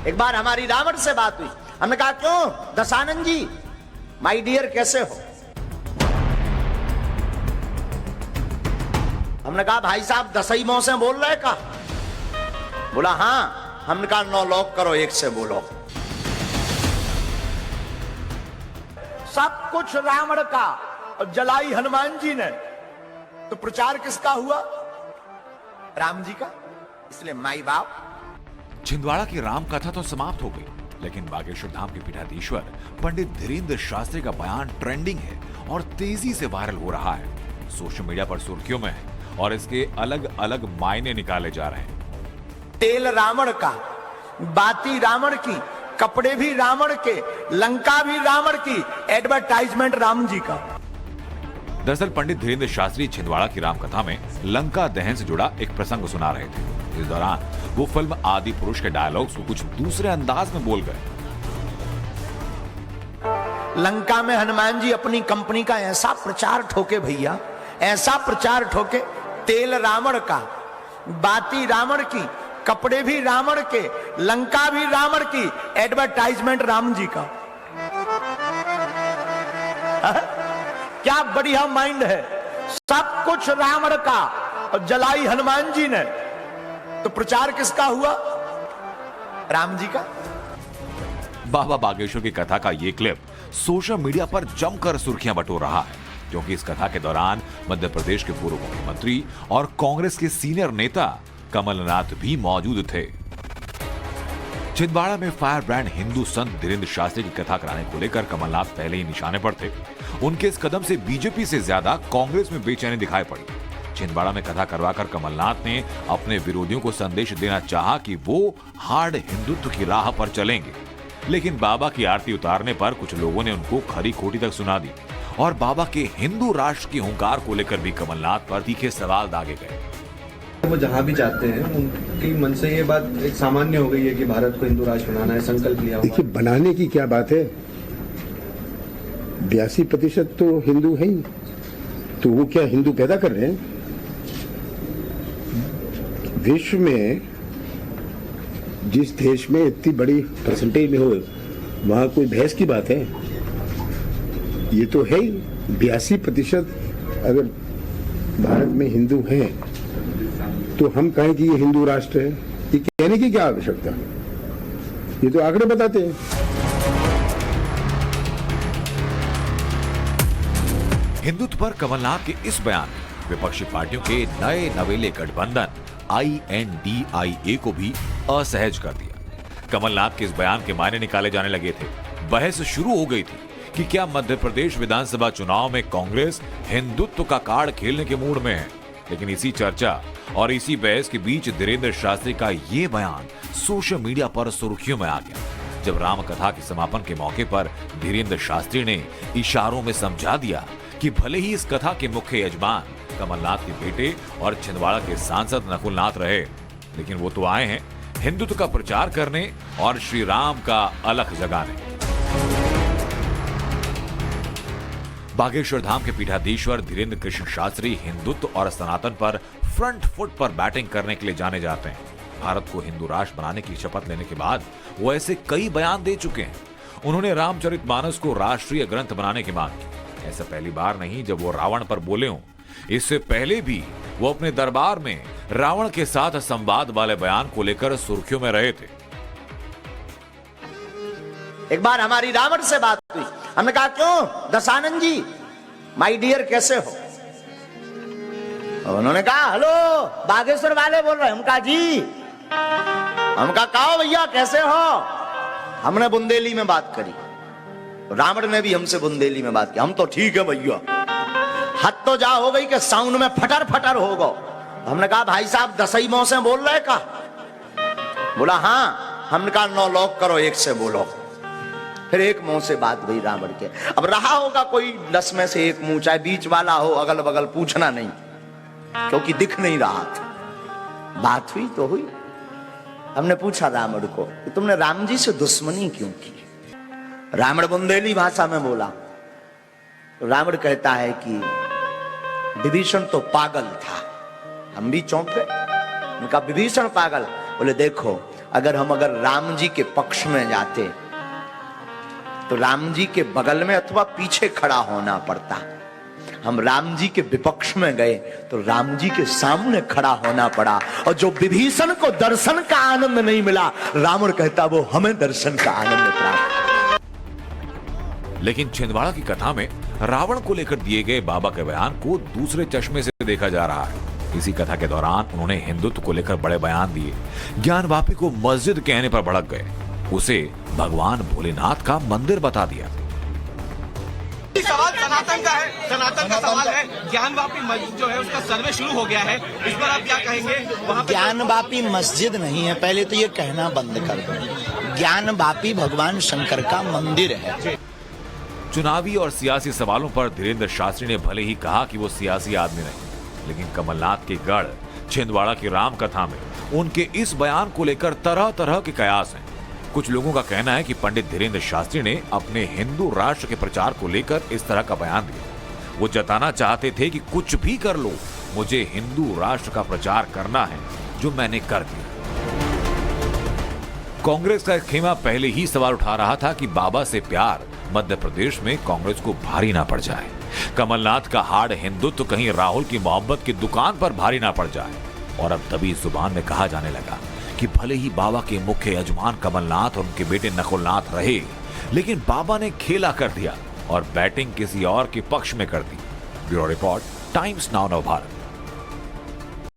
एक बार हमारी रावण से बात हुई, हमने कहा क्यों दशानंद जी माय डियर कैसे हो? हमने कहा भाई साहब दसई मौ से बोल रहे का? बोला हां। हमने कहा 9 लॉक करो, 1 से बोलो। सब कुछ रावण का और जलाई हनुमान जी ने, तो प्रचार किसका हुआ? राम जी का। इसलिए माई बाप। छिंदवाड़ा की राम कथा तो समाप्त हो गई, लेकिन बागेश्वर धाम के पीठाधीश्वर पंडित धीरेन्द्र शास्त्री का बयान ट्रेंडिंग है और तेजी से वायरल हो रहा है। सोशल मीडिया पर सुर्खियों में है और इसके अलग अलग मायने निकाले जा रहे हैं। तेल रावण का, बाती रावण की, कपड़े भी रावण के, लंका भी रावण की, एडवर्टाइजमेंट राम जी का। दरअसल पंडित धीरेन्द्र शास्त्री छिंदवाड़ा की रामकथा में लंका दहन से जुड़ा एक प्रसंग सुना रहे थे। इस दौरान वो फिल्म आदि पुरुष के डायलॉग्स को कुछ दूसरे अंदाज में बोल गए। लंका में हनुमान जी अपनी कंपनी का ऐसा प्रचार ठोके भैया, ऐसा प्रचार ठोके, तेल रावण का, बाती रावण की, कपड़े भी रावण के, लंका भी रावण की, एडवर्टाइजमेंट राम जी का। क्या बढ़िया माइंड है। सब कुछ रावण का और जलाई हनुमान जी ने, तो प्रचार किसका हुआ? राम जी का। बाबा बागेश्वर की कथा का ये क्लिप सोशल मीडिया पर जमकर सुर्खियां बटोर रहा है, क्योंकि इस कथा के दौरान मध्य प्रदेश के पूर्व मुख्यमंत्री और कांग्रेस के सीनियर नेता कमलनाथ भी मौजूद थे। छिंदवाड़ा में फायर ब्रांड हिंदू संत धीरेन्द्र शास्त्री की कथा कराने को लेकर कमलनाथ पहले ही निशाने पर थे। उनके इस कदम से बीजेपी से ज्यादा कांग्रेस में बेचैनी दिखाई पड़ी। छिंदवाड़ा में कथा करवाकर कमलनाथ ने अपने विरोधियों को संदेश देना चाहा कि वो हार्ड हिंदुत्व की राह पर चलेंगे, लेकिन बाबा की आरती उतारने पर कुछ लोगों ने उनको खरी खोटी तक सुना दी और बाबा के हिंदू राष्ट्र की हुंकार को लेकर भी कमलनाथ पर तीखे सवाल दागे गए। वो जहाँ भी जाते हैं उनकी मन से ये बात एक सामान्य हो गई है कि भारत को हिंदू राष्ट्र बनाना है, संकल्प लिया। देखिए बनाने की क्या बात है, 82% तो हिंदू है ही, तो वो क्या हिंदू पैदा कर रहे हैं? विश्व में जिस देश में इतनी बड़ी परसेंटेज में हो, वहां कोई बहस की बात है? ये तो है ही। 82% अगर भारत में हिंदू हैं तो हम कहें कि ये हिंदू राष्ट्र है, ये कहने की क्या आवश्यकता? ये तो आंकड़े बताते हैं। हिंदुत्व पर कमलनाथ के इस बयान ने विपक्षी पार्टियों के नए नवेले गठबंधन INDIA को भी असहज कर दिया। कमलनाथ के इस बयान के मायने निकाले जाने लगे थे। बहस शुरू हो गई थी कि क्या मध्य प्रदेश विधानसभा चुनाव में कांग्रेस हिंदुत्व का कार्ड खेलने के मूड में है। लेकिन इसी चर्चा और इसी बहस के बीच धीरेन्द्र शास्त्री का ये बयान सोशल मीडिया पर सुर्खियों में आ गया, जब राम कथा के समापन के मौके पर धीरेन्द्र शास्त्री ने इशारों में समझा दिया कि भले ही इस कथा के मुख्य यजमान कमलनाथ के बेटे और छिंदवाड़ा के सांसद नकुलनाथ रहे, लेकिन वो तो आए हैं हिंदुत्व का प्रचार करने और श्री राम का अलख जगाने। बागेश्वर धाम के पीठाधीश्वर धीरेन्द्र कृष्ण शास्त्री हिंदुत्व और सनातन पर फ्रंट फुट पर बैटिंग करने के लिए जाने जाते हैं। भारत को हिंदू राष्ट्र बनाने की शपथ लेने के बाद वो ऐसे कई बयान दे चुके हैं। उन्होंने रामचरितमानस को राष्ट्रीय ग्रंथ बनाने की मांग की। ऐसा पहली बार नहीं जब वो रावण पर बोले हों। इससे पहले भी वो अपने दरबार में रावण के साथ संवाद वाले बयान को लेकर सुर्खियों में रहे थे। एक बार हमारी रावण से बात हुई, हमने कहा क्यों दशानंद जी माय डियर कैसे हो? उन्होंने कहा हेलो बागेश्वर वाले बोल रहे हैं। हम कहा जी, हम कहा भैया कैसे हो? हमने बुंदेली में बात करी, रावण ने भी हमसे बुंदेली में बात की। हम तो ठीक है भैया। हद तो जा हो गई कि साउंड में फटर फटर हो गो। हमने कहा भाई साहब दसई मौ से बोल रहे का? बोला हां। हमने कहा 9 लॉक करो, 1 से बोलो। फिर 1 मुंह से बात हुई रावण के। अब रहा होगा कोई 10 में से 1 मुंह, चाहे बीच वाला हो, अगल बगल पूछना नहीं, क्योंकि दिख नहीं रहा था। बात हुई तो हुई। हमने पूछा रावण को कि तुमने राम जी से दुश्मनी क्यों की? रावण बुंदेली भाषा में बोला। रावण कहता है कि विभीषण तो पागल था। हम भी चौंक गए। उनका विभीषण पागल? बोले देखो अगर राम जी के पक्ष में जाते तो राम जी के बगल में अथवा पीछे खड़ा होना पड़ता। हम राम जी के विपक्ष में गए तो राम जी के सामने खड़ा होना पड़ा। और जो विभीषण को दर्शन का आनंद नहीं मिला, रावण कहता वो हमें दर्शन का आनंद प्राप्त। लेकिन छिंदवाड़ा की कथा में रावण को लेकर दिए गए बाबा के बयान को दूसरे चश्मे से देखा जा रहा है। इसी कथा के दौरान उन्होंने हिंदुत्व को लेकर बड़े बयान दिए। ज्ञानवापी को मस्जिद कहने पर भड़क गए, उसे भगवान भोलेनाथ का मंदिर बता दिया। सवाल सनातन का है, सनातन का सवाल है। ज्ञानवापी मस्जिद जो है उसका सर्वे शुरू हो गया है, इस पर आप क्या कहेंगे? वहाँ ज्ञानवापी मस्जिद नहीं है, पहले तो ये कहना बंद कर दो। ज्ञानवापी भगवान शंकर का मंदिर है। चुनावी और सियासी सवालों पर धीरेन्द्र शास्त्री ने भले ही कहा कि वो सियासी आदमी नहीं, लेकिन कमलनाथ के गढ़ छिंदवाड़ा की राम कथा में उनके इस बयान को लेकर तरह तरह के कयास हैं। कुछ लोगों का कहना है कि पंडित धीरेन्द्र शास्त्री ने अपने हिंदू राष्ट्र के प्रचार को लेकर इस तरह का बयान दिया। वो जताना चाहते थे कि कुछ भी कर लो, मुझे हिंदू राष्ट्र का प्रचार करना है, जो मैंने कर दिया। कांग्रेस का खेमा पहले ही सवाल उठा रहा था कि बाबा से प्यार मध्य प्रदेश में कांग्रेस को भारी ना पड़ जाए। कमलनाथ का हार्ड हिंदुत्व कहीं राहुल की मोहब्बत की दुकान पर भारी ना पड़ जाए। और अब तभी जुबान में कहा जाने लगा कि भले ही बाबा के मुख्य यजमान कमलनाथ और उनके बेटे नकुलनाथ रहे, लेकिन बाबा ने खेला कर दिया और बैटिंग किसी और के पक्ष में कर दी। ब्यूरो रिपोर्ट, टाइम्स नाउ नव भारत।